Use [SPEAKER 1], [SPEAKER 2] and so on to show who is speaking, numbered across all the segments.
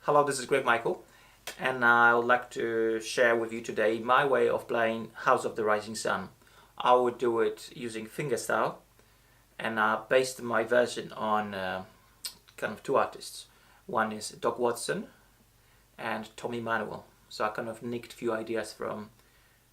[SPEAKER 1] Hello, this is VideoMicro, and I would like to share with you today my way of playing House of the Rising Sun. I would do it using fingerstyle, and I based my version on kind of two artists. One is Doug Watson and Tommy Emmanuel. So I kind of nicked a few ideas from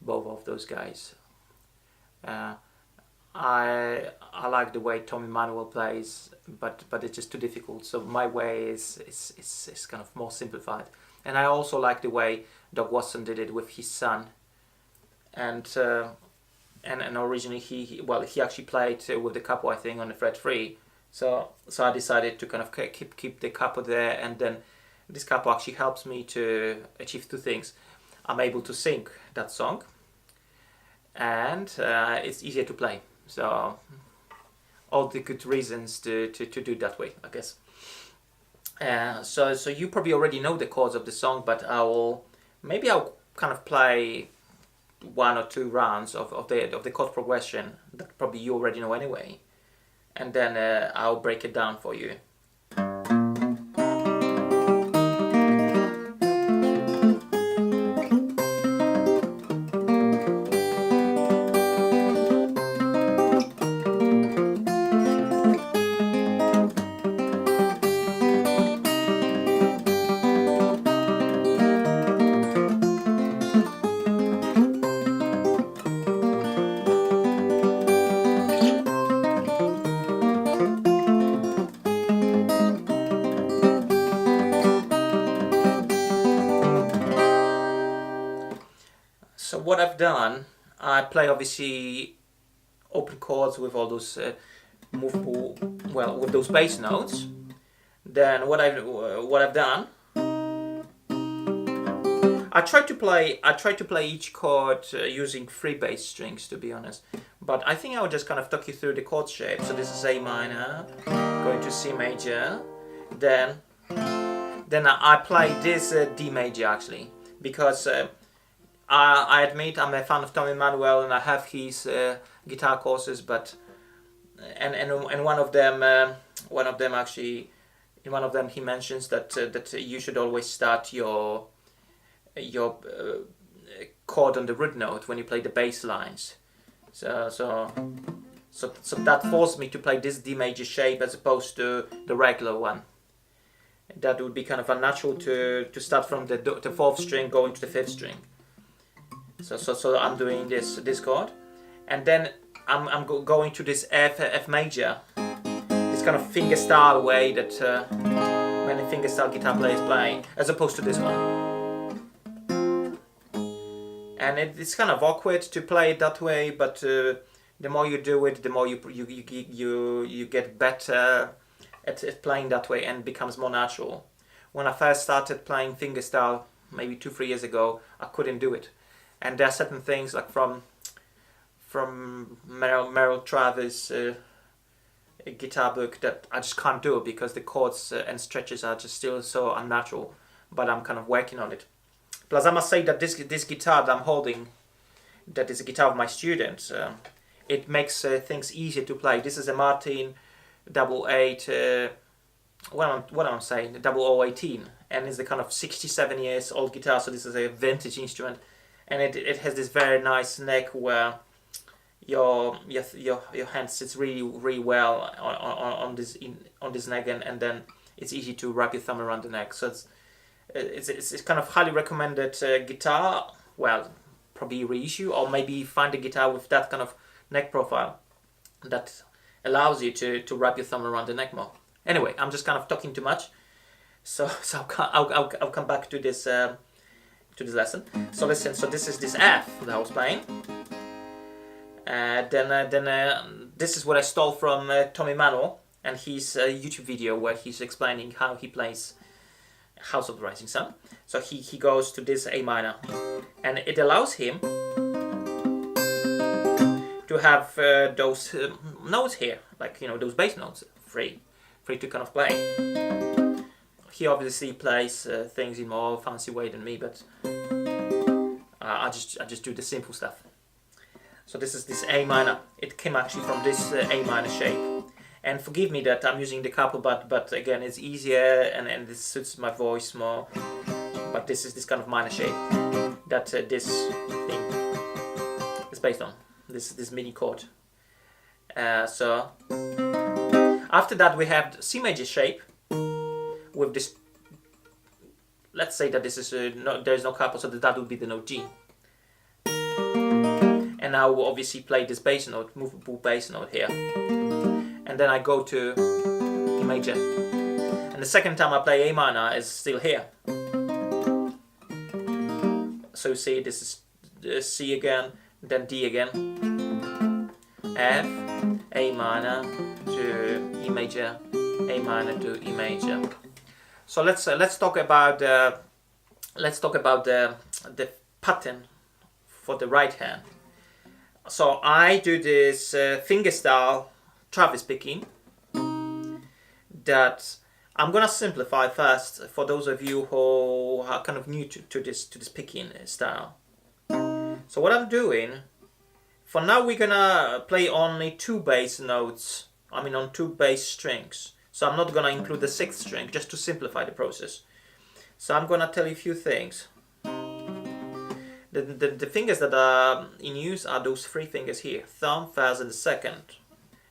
[SPEAKER 1] both of those guys. I like the way Tommy Emmanuel plays, but it's just too difficult. So my way is kind of more simplified. And I also like the way Doug Watson did it with his son. And originally he actually played with the capo, I think, on the fret 3. So I decided to kind of keep the capo there, and then this capo actually helps me to achieve two things. I'm able to sing that song, and it's easier to play. So all the good reasons to do it that way, I guess. So you probably already know the chords of the song, but I'll kind of play one or two rounds of the chord progression that probably you already know anyway, and then I'll break it down for you. So what I've done, I play obviously open chords with all those with those bass notes. Then what I've done, I tried to play each chord using 3 bass strings, to be honest. But I think I'll just kind of talk you through the chord shape. So this is A minor, going to C major, then I play this D major actually, because I admit I'm a fan of Tommy Emmanuel and I have his guitar courses, but and one of them actually, in one of them he mentions that you should always start your chord on the root note when you play the bass lines. So that forced me to play this D major shape as opposed to the regular one. That would be kind of unnatural to start from the 4th string going to the 5th string. So I'm doing this chord, and then I'm going to this F major, this kind of fingerstyle way that many fingerstyle guitar players play, as opposed to this one. And it's kind of awkward to play it that way, but the more you do it, the more you get better at playing that way, and becomes more natural. When I first started playing fingerstyle, maybe 2-3 years ago, I couldn't do it. And there are certain things like from Merrill Travis' guitar book that I just can't do, because the chords and stretches are just still so unnatural. But I'm kind of working on it. Plus, I must say that this guitar that I'm holding, that is a guitar of my student, it makes things easier to play. This is a Martin 88. What am I saying? 0018, and it's the kind of 67 years old guitar. So this is a vintage instrument. And it has this very nice neck where your hand sits really well on this neck, and then it's easy to wrap your thumb around the neck. So it's kind of highly recommended guitar. Well, probably reissue, or maybe find a guitar with that kind of neck profile that allows you to wrap your thumb around the neck more. Anyway, I'm just kind of talking too much, so I'll come back to this. To this lesson. So listen, so this is this F that I was playing. Then this is what I stole from Tommy Emmanuel and his YouTube video, where he's explaining how he plays House of the Rising Sun. So he goes to this A minor, and it allows him to have those notes here, like, those bass notes, free to kind of play. He obviously plays things in more fancy way than me, but I just do the simple stuff. So this is this A minor. It came actually from this A minor shape, And forgive me that I'm using the capo, but again, it's easier and this suits my voice more. But this is this kind of minor shape that this thing is based on. This MIDI chord. So after that we have the C major shape with this. Let's say that this is there's no capo, so that would be the note G. And now we'll obviously play this bass note, movable bass note here. And then I go to E major. And the second time I play A minor is still here. So you see this is C again, then D again. F, A minor to E major, A minor to E major. So let's talk about the pattern for the right hand. So I do this fingerstyle Travis picking that I'm gonna simplify first for those of you who are kind of new to this picking style. So what I'm doing for now, we're gonna play only 2 bass notes. I mean on 2 bass strings. So I'm not gonna include the 6th string just to simplify the process. So I'm gonna tell you a few things. The fingers that are in use are those 3 fingers here, thumb, first and second.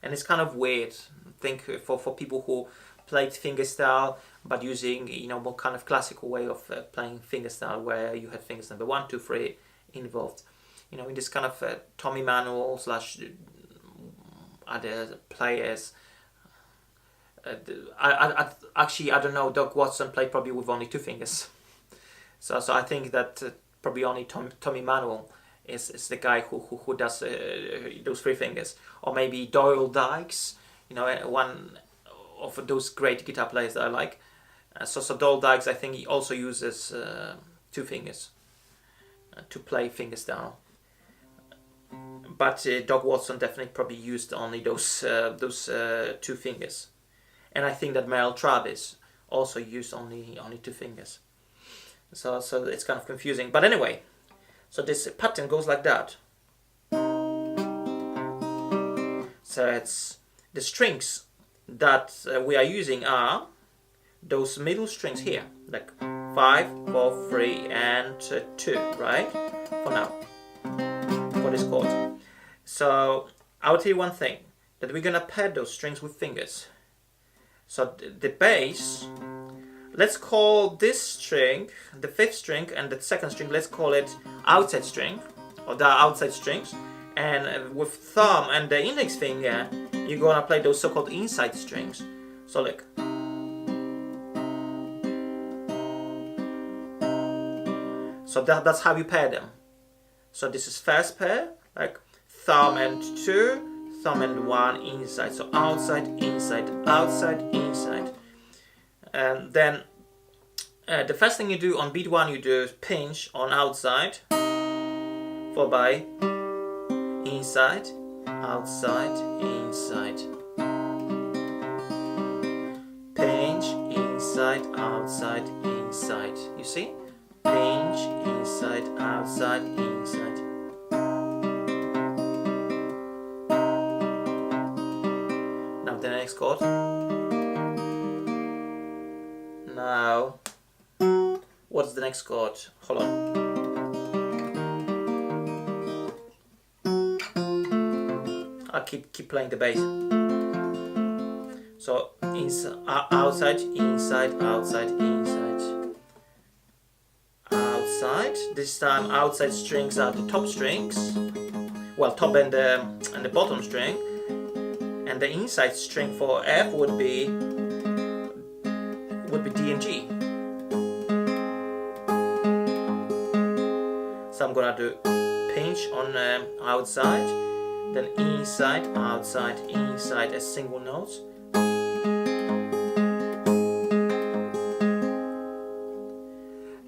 [SPEAKER 1] And it's kind of weird, I think, for people who played fingerstyle but using, you know, more kind of classical way of playing fingerstyle where you have fingers number 1, 2, 3 involved. You know, in this kind of Tommy Emmanuel / other players. Actually, I don't know, Doug Watson played probably with only 2 fingers. So I think that probably only Tommy Emmanuel is the guy who does those 3 fingers. Or maybe Doyle Dykes, you know, one of those great guitar players that I like. So Doyle Dykes, I think he also uses 2 fingers to play fingerstyle. But Doug Watson definitely probably used only those 2 fingers. And I think that Merle Travis also used only 2 fingers. So it's kind of confusing. But anyway, so this pattern goes like that. So it's the strings that we are using are those middle strings here, like 5, 4, 3, and 2, right? For now, for this chord. So I'll tell you one thing, that we're gonna pad those strings with fingers. So the bass, let's call this string, the 5th string, and the 2nd string, let's call it outside string, or the outside strings. And with thumb and the index finger, you're gonna play those so-called inside strings. So look. So that's how you pair them. So this is first pair, like thumb and 2, thumb and 1 inside. So outside, inside, outside, inside. And then the first thing you do on beat 1, you do pinch on outside, followed by inside, outside, inside. Pinch, inside, outside, inside. You see? Pinch, inside, outside, inside. Now the next chord. Now, what's the next chord? Hold on. I'll keep playing the bass. So outside, inside, outside, inside. Outside. This time outside strings are the top strings. Well, top and the bottom string. And the inside string for F would be D and G. So I'm gonna do pinch on outside, then inside, outside, inside as single notes.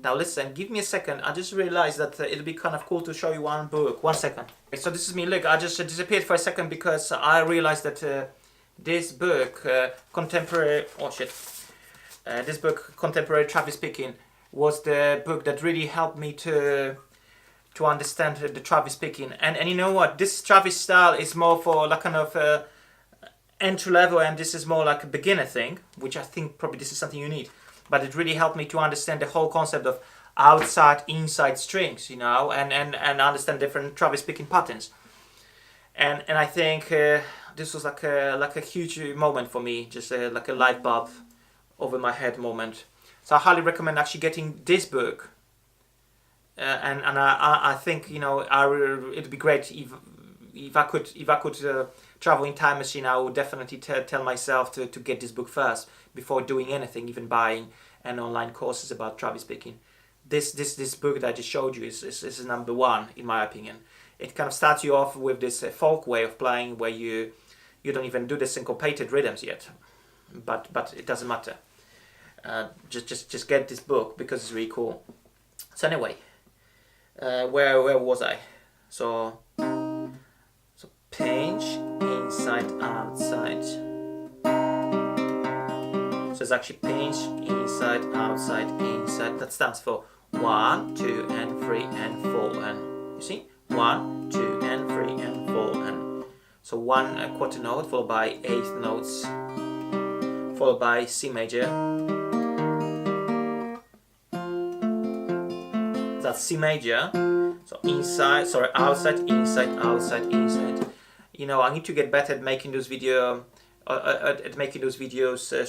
[SPEAKER 1] Now listen, give me a second. I just realized that it'll be kind of cool to show you one book. 1 second. So this is me. Look, I just disappeared for a second because I realized that this book, Contemporary... Oh shit. This book, Contemporary Travis Picking, was the book that really helped me to understand the Travis picking. And you know what? This Travis style is more for like kind of entry level, and this is more like a beginner thing, which I think probably this is something you need. But it really helped me to understand the whole concept of outside, inside strings, you know, and understand different Travis picking patterns. And I think this was like a huge moment for me, just like a light bulb over my head moment. So I highly recommend actually getting this book. And I think, you know, it'd be great if I could travel in time machine. I would definitely tell myself to get this book first before doing anything, even buying an online courses about Travis picking. This book that I just showed you is number one in my opinion. It kind of starts you off with this folk way of playing where you don't even do the syncopated rhythms yet, but it doesn't matter. Just get this book because it's really cool. So anyway, where was I? So pinch, inside, outside. So it's actually pinch, inside, outside, inside. That stands for 1, 2, and 3, and 4, and you see? 1, 2, and 3, and 4, and so one quarter note followed by 8 notes, followed by C major. That's C major. So outside, inside, outside, inside. You know, I need to get better at making those videos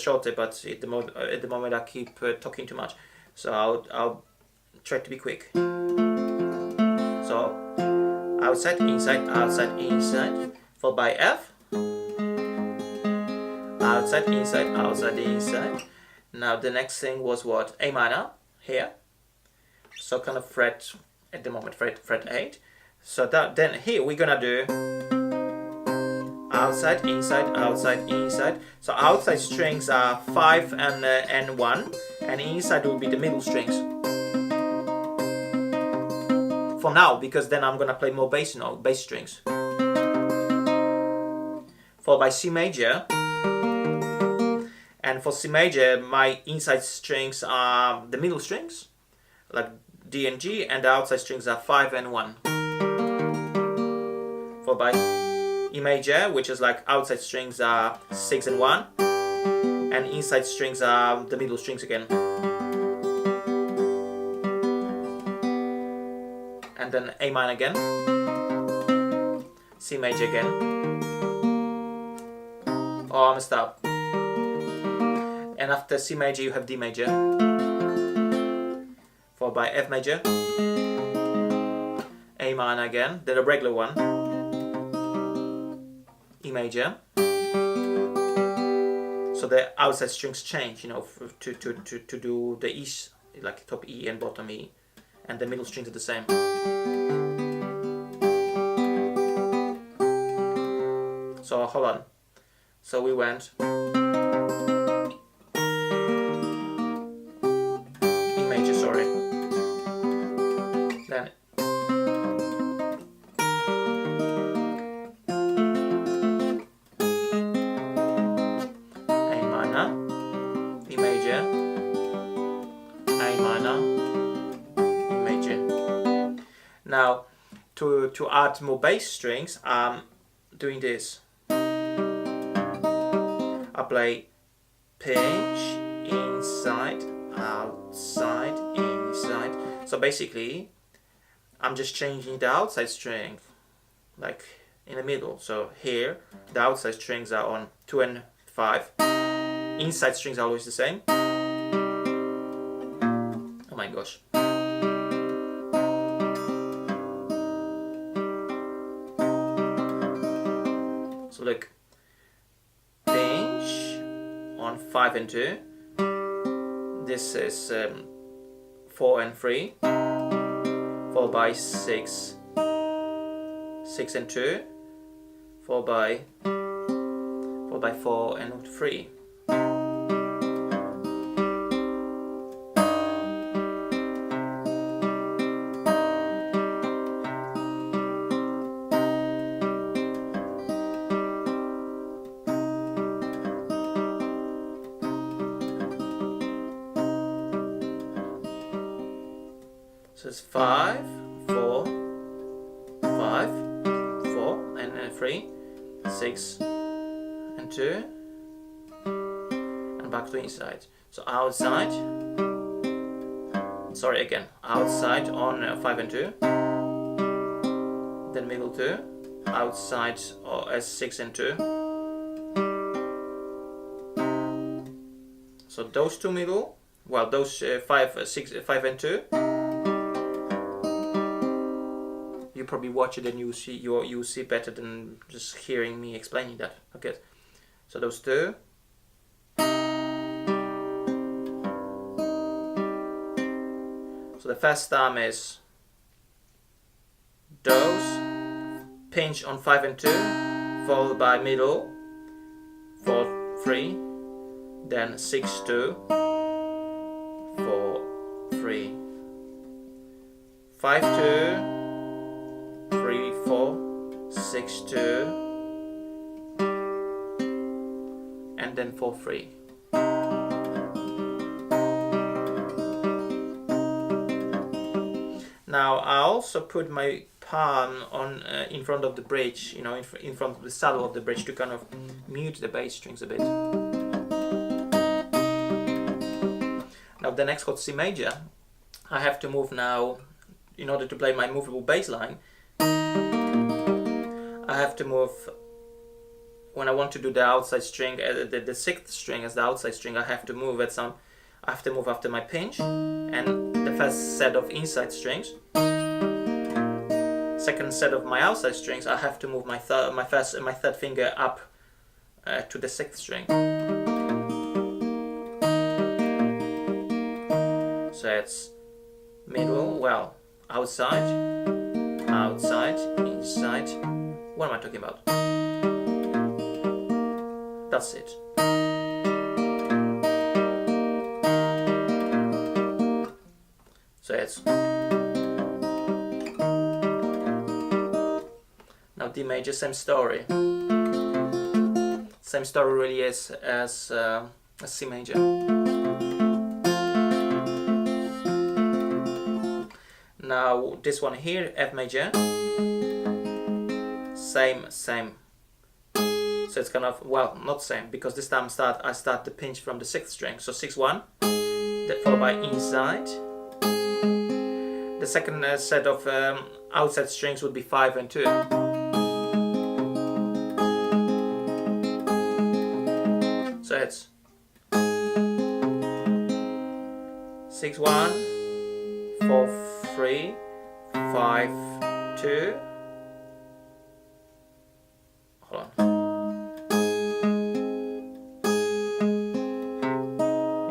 [SPEAKER 1] shorter, but at the moment I keep talking too much. So I'll try to be quick. So outside, inside, outside, inside, followed by F. Outside, inside, outside, inside. Now the next thing was what? A minor here. So kind of fret at the moment, fret 8. So then here we're gonna do outside, inside, outside, inside. So outside strings are 5 and 1, and inside will be the middle strings. For now, because then I'm gonna play more bass strings. Followed by C major. And for C major, my inside strings are the middle strings, like D and G, and the outside strings are 5 and 1. Followed by E major, which is like outside strings are 6 and 1, and inside strings are the middle strings again. And then A minor again, C major again. Oh, I messed up. And after C major you have D major, followed by F major, A minor again, then a regular one, E major. So the outside strings change, you know, to do the E, like top E and bottom E, and the middle strings are the same. So hold on. So we went E major, sorry. Then A minor, E major, A minor, E major. Now to add more bass strings, I'm doing this. I play pinch, inside, outside, inside. So basically, I'm just changing the outside string, like in the middle. So here, the outside strings are on 2 and 5. Inside strings are always the same. Oh my gosh. So look. On 5 and 2. This is 4 and 3, followed by 6 and 2, followed by 4 and 3. So it's 5, 4, 5, 4, and 3, 6, and and 2, and back to inside. So outside, sorry again, outside on 5 and 2, then middle 2, outside as 6 and 2. So those two middle, well, those 5 and 2. You probably watch it and you see better than just hearing me explaining that. Okay, so those two. So the first thumb is those, pinch on 5 and 2, followed by middle 4 3, then 6 2, 4 3, 5 2, 3 4, 6 2, and then 4 3. Now I also put my palm on in front of the bridge, you know, in front of the saddle of the bridge to kind of mute the bass strings a bit. Now the next chord, C major, I have to move now, in order to play my movable bass line, I have to move, when I want to do the outside string, the sixth string as the outside string, I have to move at some, I have to move after my pinch, and the first set of inside strings. Second set of my outside strings, I have to move my third finger up to the sixth string. So it's middle, well, outside, outside, inside. What am I talking about? That's it. So it's now D major, same story. Same story really is as C major. Now this one here, F major, same. So it's kind of, well, not same, because this time I start the pinch from the sixth string. So 6 1, then followed by inside. The second set of outside strings would be 5 and 2. So it's 6 1, 4 3, 5 2. Hold on.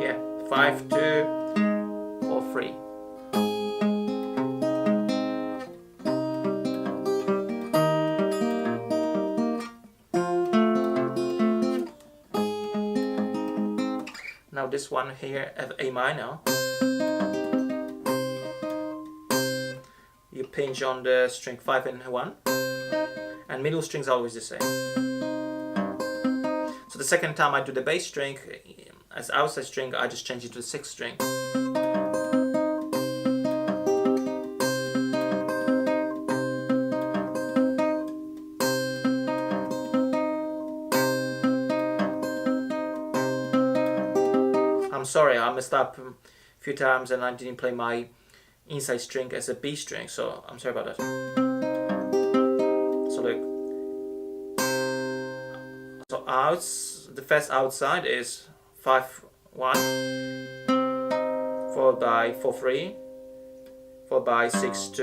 [SPEAKER 1] Yeah, 5 2, 4 3. Now this one here, F A minor. You pinch on the string 5 and 1, and middle strings are always the same. So the second time I do the bass string as outside string, I just change it to the sixth string. I'm sorry, I messed up a few times and I didn't play my inside string as a B string, so I'm sorry about that. So look, so the first outside is 5 1, followed by 4 3, followed by 6 2,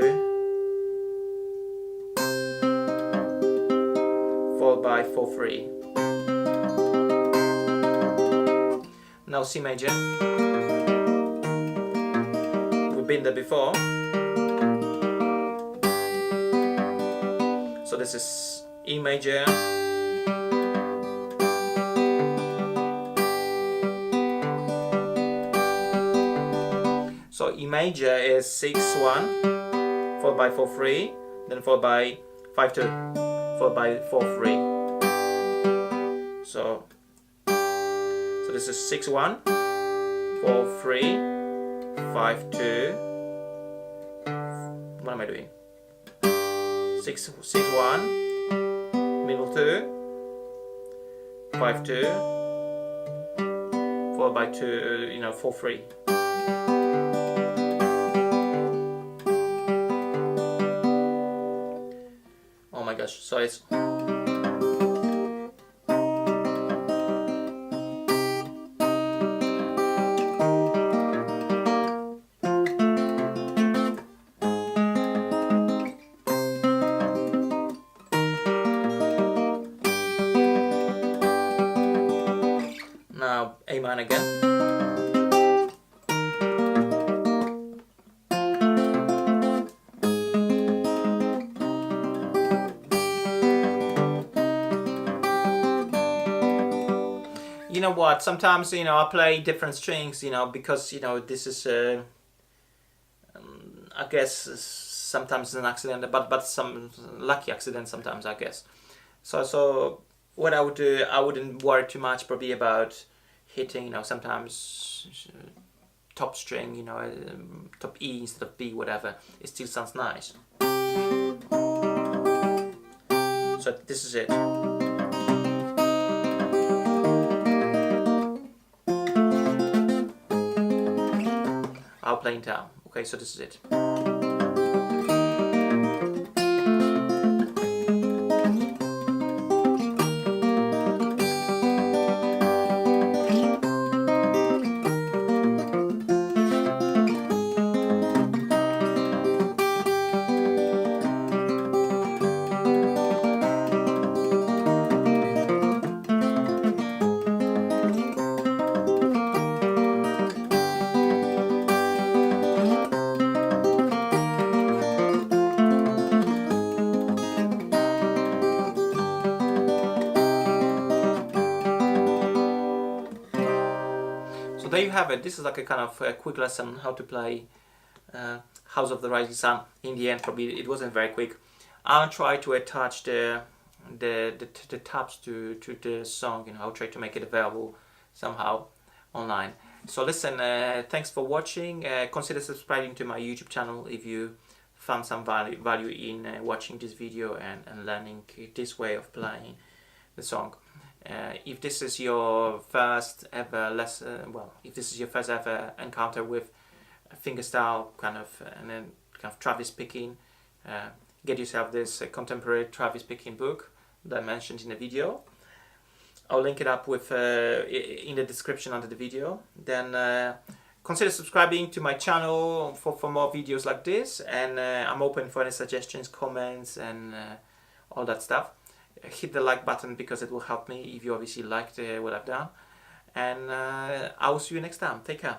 [SPEAKER 1] followed by 4 3. Now C major. Been there before. So this is E major, so E major is 6 1, followed by 4 3, then followed by 5 2, followed by 4 3. So this is 6 1, 4 3, 5 2. What am I doing? 6 1, middle 2, 5-2, followed by 2, you know, 4-3. Oh my gosh, so it's now A minor again. You know what, sometimes, you know, I play different strings, you know, because, you know, this is I guess sometimes it's an accident, but some lucky accident sometimes, I guess. So what I would do, I wouldn't worry too much probably about hitting, you know, sometimes top string, you know, top E instead of B, whatever. It still sounds nice. So this is it. I'll play it down. Okay, so this is it. So there you have it. This is like a kind of a quick lesson how to play House of the Rising Sun. In the end, probably it wasn't very quick. I'll try to attach the tabs to the song. You know, I'll try to make it available somehow online. So listen, thanks for watching. Consider subscribing to my YouTube channel if you found some value in watching this video and learning this way of playing the song. If this is your first ever lesson, well, if this is your first ever encounter with fingerstyle kind of Travis picking, get yourself this contemporary Travis picking book that I mentioned in the video. I'll link it up with in the description under the video. Then consider subscribing to my channel for more videos like this, and I'm open for any suggestions, comments, and all that stuff. Hit the like button because it will help me if you obviously liked what I've done, and I will see you next time. Take care.